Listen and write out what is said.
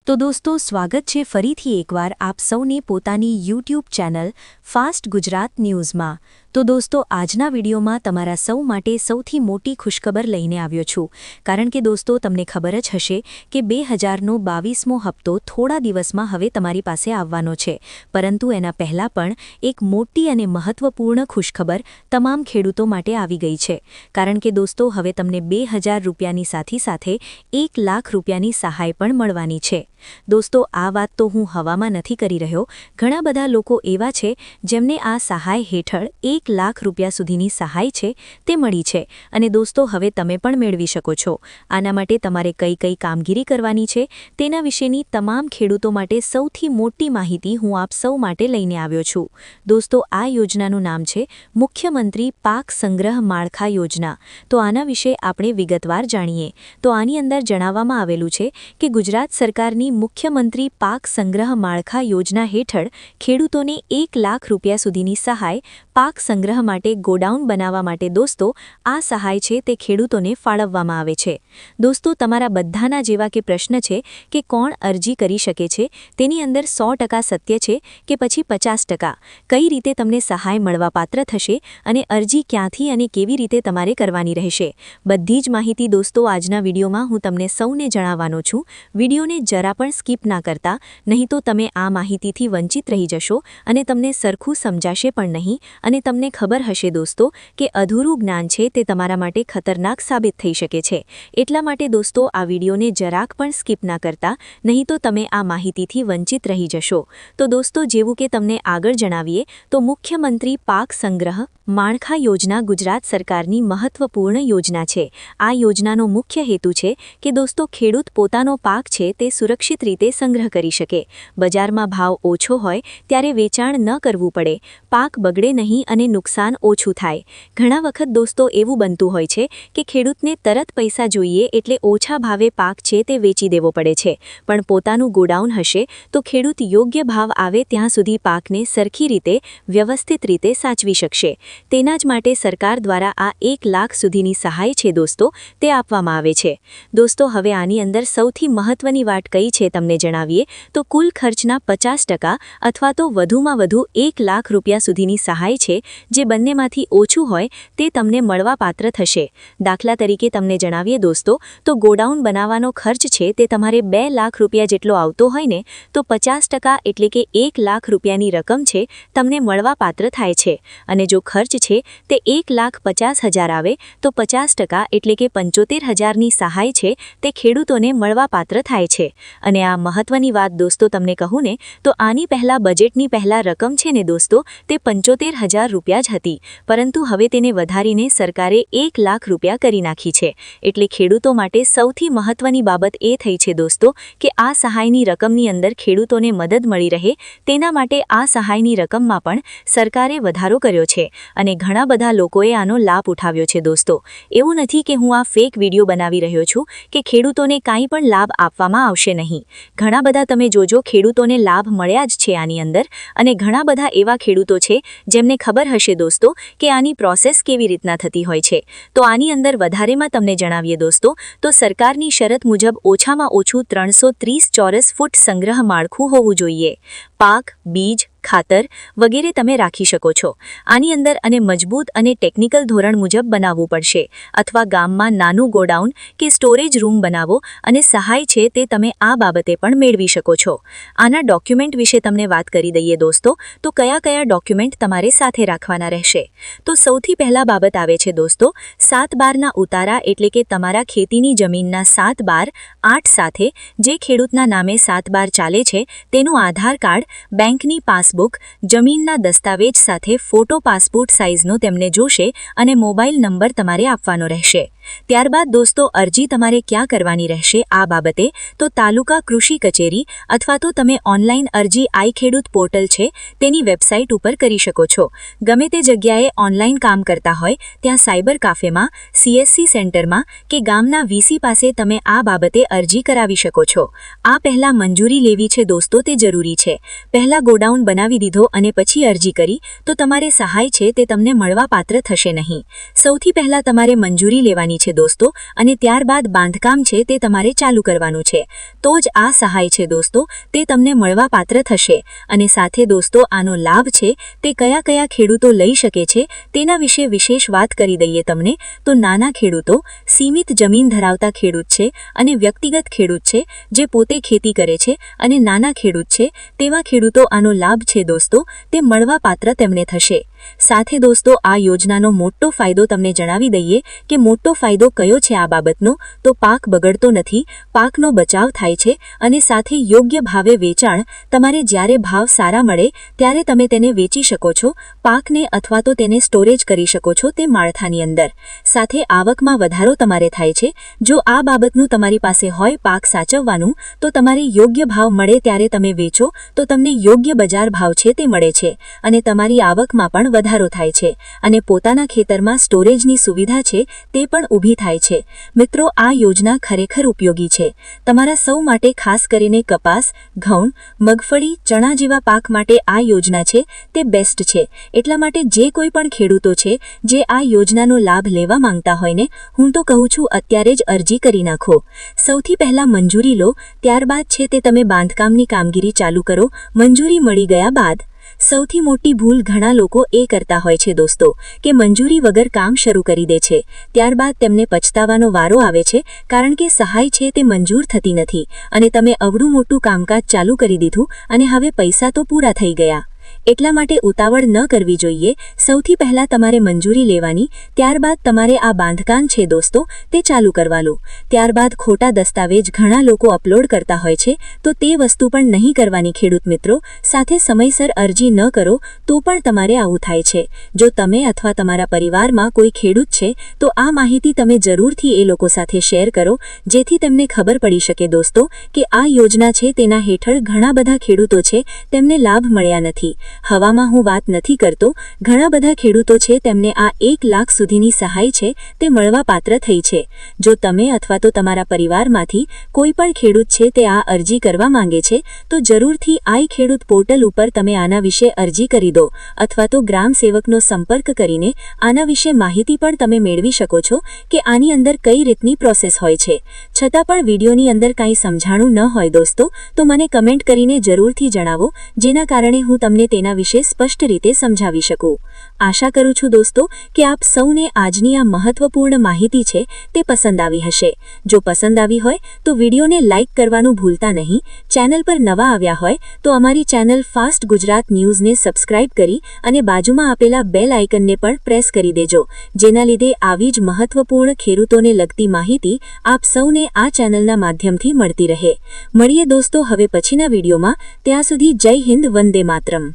તો દોસ્તો સ્વાગત છે ફરીથી એકવાર આપ સૌને પોતાની YouTube ચેનલ ફાસ્ટ ગુજરાત ન્યૂઝમાં। તો દોસ્તો આજના વિડીયોમાં તમારા સૌ માટે સૌથી મોટી ખુશખબર લઈને આવ્યો છું, કારણ કે દોસ્તો તમને ખબર જ હશે કે 2000નો 22મો હપ્તો થોડા દિવસમાં હવે તમારી પાસે આવવાનો છે, પરંતુ એના પહેલાં પણ એક મોટી અને મહત્વપૂર્ણ ખુશખબર તમામ ખેડૂતો માટે આવી ગઈ છે, કારણ કે દોસ્તો હવે તમને 2000 રૂપિયાની સાથે 1 લાખ રૂપિયાની સહાય પણ મળવાની છે। દોસ્તો આ વાત તો હું હવામાં નથી કરી રહ્યો, ઘણા બધા લોકો એવા છે જેમને આ સહાય હેઠળ 1 લાખ રૂપિયા સુધીની સહાય છે તે મળી છે, અને દોસ્તો હવે તમે પણ મેળવી શકો છો। આના માટે તમારે કઈ કામગીરી કરવાની છે તેના વિશેની તમામ ખેડૂતો માટે સૌથી મોટી માહિતી હું આપ સૌ માટે લઈને આવ્યો છું। દોસ્તો આ યોજનાનું નામ છે મુખ્યમંત્રી પાક સંગ્રહ માળખા યોજના। તો આના વિશે આપણે વિગતવાર જાણીએ તો આની અંદર જણાવવામાં આવેલું છે કે ગુજરાત સરકારની મુખ્યમંત્રી પાક સંગ્રહ માળખા યોજના હેઠળ ખેડૂતોને 1 લાખ રૂપિયા સુધીની સહાય પાક સંગ્રહ માટે ગોડાઉન બનાવવા માટે દોસ્તો આ સહાય છે તે ખેડૂતોને ફાળવવામાં આવે છે। દોસ્તો તમારા બધાના જેવા કે પ્રશ્ન છે કે કોણ અરજી કરી શકે છે, તેની અંદર 100% સત્ય છે કે પછી 50%, કઈ રીતે તમને સહાય મળવાપાત્ર થશે અને અરજી ક્યાંથી અને કેવી રીતે તમારે કરવાની રહેશે, બધી જ માહિતી દોસ્તો આજના વિડીયોમાં હું તમને સૌને જણાવવાનો છું। વિડીયોને જરા પણ સ્કીપ ના કરતા, નહીં તો તમે આ માહિતીથી વંચિત રહી જશો અને તમને સરખું સમજાશે પણ નહીં, અને તમને ખબર હશે દોસ્તો કે અધૂરું જ્ઞાન છે તે તમારા માટે ખતરનાક સાબિત થઈ શકે છે। એટલા માટે દોસ્તો આ વિડીયોને જરાક પણ સ્કીપ ના કરતા, નહીં તો તમે આ માહિતીથી વંચિત રહી જશો। તો દોસ્તો જેવું કે તમને આગળ જણાવીએ તો મુખ્યમંત્રી પાક સંગ્રહ માળખા યોજના ગુજરાત સરકારની મહત્વપૂર્ણ યોજના છે। આ યોજનાનો મુખ્ય હેતુ છે કે દોસ્તો ખેડૂત પોતાનો પાક છે તે સુરક્ષિત રીતે સંગ્રહ કરી શકે, બજારમાં ભાવ ઓછો હોય ત્યારે વેચાણ ન કરવું પડે, પાક બગડે નહીં અને નુકસાન ઓછું થાય। ઘણા વખત દોસ્તો એવું બનતું હોય છે કે ખેડૂતને તરત પૈસા જોઈએ એટલે ઓછા ભાવે પાક છે તે વેચી દેવો પડે છે, પણ પોતાનું ગોડાઉન હશે તો ખેડૂત યોગ્ય ભાવ આવે ત્યાં સુધી પાકને સરખી રીતે વ્યવસ્થિત રીતે સાચવી શકશે। તેના જ માટે સરકાર દ્વારા આ 1 લાખ સુધીની સહાય છે દોસ્તો તે આપવામાં આવે છે। દોસ્તો હવે આની અંદર સૌથી મહત્વની વાત કઈ છે તમને જણાવીએ તો કુલ ખર્ચના 50% અથવા તો વધુમાં વધુ 1 લાખ રૂપિયા સુધીની સહાય છે, જે બંનેમાંથી ઓછું હોય તે તમને મળવાપાત્ર થશે। દાખલા તરીકે તમને જણાવીએ દોસ્તો તો ગોડાઉન બનાવવાનો ખર્ચ છે તે તમારે 2 લાખ રૂપિયા જેટલો આવતો હોય ને તો 50% એટલે કે 1 લાખ રૂપિયાની રકમ છે તમને મળવાપાત્ર થાય છે, અને જો ખર્ચ છે તે 1,50,000 આવે તો 50% એટલે કે 75,000ની સહાય છે તે ખેડૂતોને મળવાપાત્ર થાય છે। અને આ મહત્વની વાત દોસ્તો તમને કહું ને તો આની પહેલા બજેટની પહેલા રકમ છે ને દોસ્તો તે 75,000 રૂપિયા જ હતી, પરંતુ હવે તેને વધારીને સરકારે 1 લાખ રૂપિયા કરી નાખી છે। એટલે ખેડૂતો માટે સૌથી મહત્વની બાબત એ થઈ છે દોસ્તો કે આ સહાયની રકમની અંદર ખેડૂતોને મદદ મળી રહે, તેના માટે આ સહાયની રકમમાં પણ સરકારે વધારો કર્યો છે, અને ઘણા બધા લોકોએ આનો લાભ ઉઠાવ્યો છે। દોસ્તો એવું નથી કે હું આ ફેક વિડીયો બનાવી રહ્યો છું કે ખેડૂતોને કાંઈ પણ લાભ આપવામાં આવશે નહીં, ઘણા બધા તમે જોજો ખેડૂતોને લાભ મળ્યા જ છે આની અંદર, અને ઘણા બધા એવા ખેડૂતો છે જેમને ખબર હશે દોસ્તો કે આની પ્રોસેસ કેવી રીતના થતી હોય છે। તો આની અંદર વધારેમાં તમને જણાવીએ દોસ્તો તો સરકારની શરત મુજબ ઓછામાં ઓછું 330 ચોરસ ફૂટ સંગ્રહ માળખું હોવું જોઈએ, પાક, બીજ, ખાતર વગેરે તમે રાખી શકો છો આની અંદર, અને મજબૂત અને ટેકનિકલ ધોરણ મુજબ બનાવવું પડશે, અથવા ગામમાં નાનું ગોડાઉન કે સ્ટોરેજ રૂમ બનાવો, અને સહાય છે તે તમે આ બાબતે પણ મેળવી શકો છો। આના ડોક્યુમેન્ટ વિશે તમને વાત કરી દઈએ દોસ્તો તો કયા ડોક્યુમેન્ટ તમારે સાથે રાખવાના રહેશે તો સૌથી પહેલા બાબત આવે છે દોસ્તો 7/12ના ઉતારા, એટલે કે તમારા ખેતીની જમીનના 7/12 સાથે જે ખેડૂતના નામે 7/12 ચાલે છે તેનું આધાર કાર્ડ, બેંકની પાસબુક, જમીનના દસ્તાવેજ સાથે ફોટો પાસપોર્ટ સાઇઝનો તેમને જોશે, અને મોબાઈલ નંબર તમારે આપવાનો રહેશે। ત્યારબાદ દોસ્તો અરજી તમારે ક્યાં કરવાની રહેશે આ બાબતે તો તાલુકા કૃષિ કચેરી અથવા તો તમે ઓનલાઈન અરજી આઈ ખેડૂત પોર્ટલ છે તેની વેબસાઇટ ઉપર કરી શકો છો। ગમે તે જગ્યાએ ઓનલાઈન કામ કરતા હોય ત્યાં સાયબર કાફેમાં, CSC સેન્ટરમાં કે ગામના VC પાસે તમે આ બાબતે અરજી કરાવી શકો છો। આ પહેલા મંજૂરી લેવી છે દોસ્તો તે જરૂરી છે, પહેલા ગોડાઉન બનાવી દીધો અને પછી અરજી કરી તો તમારે સહાય છે તે તમને મળવાપાત્ર થશે નહીં। સૌથી પહેલા તમારે મંજૂરી લેવાની છે દોસ્તો, અને ત્યારબાદ બાંધકામ છે તે તમારે ચાલુ કરવાનું છે. તો જ આ સહાય છે દોસ્તો તે તમને મળવા પાત્ર થશે. અને સાથે દોસ્તો આનો લાભ છે તે કયા કયા ખેડૂતો લઈ શકે છે તેના વિશે વિશેષ વાત કરી દઈએ તમને. તો નાના ખેડૂતો, સીમિત જમીન ધરાવતા ખેડૂત છે અને વ્યક્તિગત ખેડૂત છે જે પોતે ખેતી કરે છે અને નાના ખેડૂત છે તેવા ખેડૂતો આનો લાભ છે દોસ્તો તે મળવા પાત્ર તેમને થશે. સાથે દોસ્તો આ યોજનાનો મોટો ફાયદો તમને જણાવી દઈએ કે મોટો ફાયદો કયો છે આ બાબતનો. તો પાક બગડતો નથી, પાકનો બચાવ થાય છે અને સાથે યોગ્ય ભાવે વેચાણ. તમારે જ્યારે ભાવ સારા મળે ત્યારે તમે તેને વેચી શકો છો પાકને, અથવા તો તેને સ્ટોરેજ કરી શકો છો તે માળખાની અંદર. સાથે આવકમાં વધારો તમારે થાય છે. જો આ બાબતનું તમારી પાસે હોય પાક સાચવવાનું, તો તમારે યોગ્ય ભાવ મળે ત્યારે તમે વેચો તો તમને યોગ્ય બજાર ભાવ છે તે મળે છે અને તમારી આવકમાં પણ વધારો થાય છે અને પોતાના ખેતરમાં સ્ટોરેજની સુવિધા છે તે પણ ઊભી થાય છે. મિત્રો આ યોજના ખરેખર ઉપયોગી છે તમારા સૌ માટે, ખાસ કરીને કપાસ, ઘઉં, મગફળી, ચણા જેવા પાક માટે આ યોજના છે તે બેસ્ટ છે. એટલા માટે જે કોઈ પણ ખેડૂતો છે જે આ યોજનાનો લાભ લેવા માંગતા હોય ને, હું તો કહું છું અત્યારે જ અરજી કરી નાખો. સૌથી પહેલા મંજૂરી લો, ત્યારબાદ છે તે તમે બાંધકામની કામગીરી ચાલુ કરો. મંજૂરી મળી ગયા બાદ સૌથી મોટી ભૂલ ઘણા લોકો એ કરતા હોય છે દોસ્તો કે મંજૂરી વગર કામ શરૂ કરી દે છે. ત્યારબાદ તેમને પછતાવાનો વારો આવે છે કારણ કે સહાય છે તે મંજૂર થતી નથી અને તમે અવળું મોટું કામકાજ ચાલુ કરી દીધું અને હવે પૈસા તો પૂરા થઈ ગયા. એટલા માટે ઉતાવળ ન કરવી જોઈએ. સૌથી પહેલા તમારે મંજૂરી લેવાની, ત્યારબાદ તમારે આ બાંધકામ છે દોસ્તો તે ચાલુ કરવાનું. ત્યારબાદ ખોટા દસ્તાવેજ ઘણા લોકો અપલોડ કરતા હોય છે તો તે વસ્તુ પણ નહીં કરવાની ખેડૂત મિત્રો. સાથે સમયસર અરજી ન કરો તો પણ તમારે આવું થાય છે. જો તમે અથવા તમારા પરિવારમાં કોઈ ખેડૂત છે તો આ માહિતી તમે જરૂરથી એ લોકો સાથે શેર કરો જેથી તેમને ખબર પડી શકે દોસ્તો કે આ યોજના છે તેના હેઠળ ઘણા બધા ખેડૂતો છે તેમને લાભ મળ્યા નથી. હવામાં હું વાત નથી કરતો, ઘણા બધા ખેડૂતો છે તેમને આ 1 લાખ સુધીની સહાય છે તે મળવા પાત્ર થઈ છે. જો તમે અથવા તો તમારા પરિવારમાંથી કોઈ પણ ખેડૂત છે તે આ અરજી કરવા માંગે છે તો જરૂરથી આઈ ખેડૂત પોર્ટલ ઉપર તમે આના વિશે અરજી કરી દો અથવા તો ગ્રામ સેવકનો સંપર્ક કરીને આના વિશે માહિતી પણ તમે મેળવી શકો છો કે આની અંદર કઈ રીતની પ્રોસેસ હોય છે. છતાં પણ વિડીયોની અંદર કાંઈ સમજાણું ન હોય દોસ્તો તો મને કમેન્ટ કરીને જરૂરથી જણાવો, જેના કારણે હું તમને તેના વિશે સ્પષ્ટ રીતે સમજાવી શકું. આશા કરું છું દોસ્તો કે આપ સૌને આજની આ મહત્વપૂર્ણ માહિતી છે તે પસંદ આવી હશે. જો પસંદ આવી હોય તો વિડીયોને લાઇક કરવાનું ભૂલતા નહીં. ચેનલ પર નવા આવ્યા હોય તો અમારી ચેનલ ફાસ્ટ ગુજરાત ન્યૂઝને સબસ્ક્રાઇબ કરી અને બાજુમાં આપેલા બેલ આઇકનને પણ પ્રેસ કરી દેજો, જેના લીધે આવી જ મહત્વપૂર્ણ ખેડૂતોને લગતી માહિતી આપ સૌને આ ચેનલના માધ્યમથી મળતી રહે. મળીએ દોસ્તો હવે પછીના વિડીયોમાં. ત્યાં સુધી જય હિન્દ, વંદે માતરમ.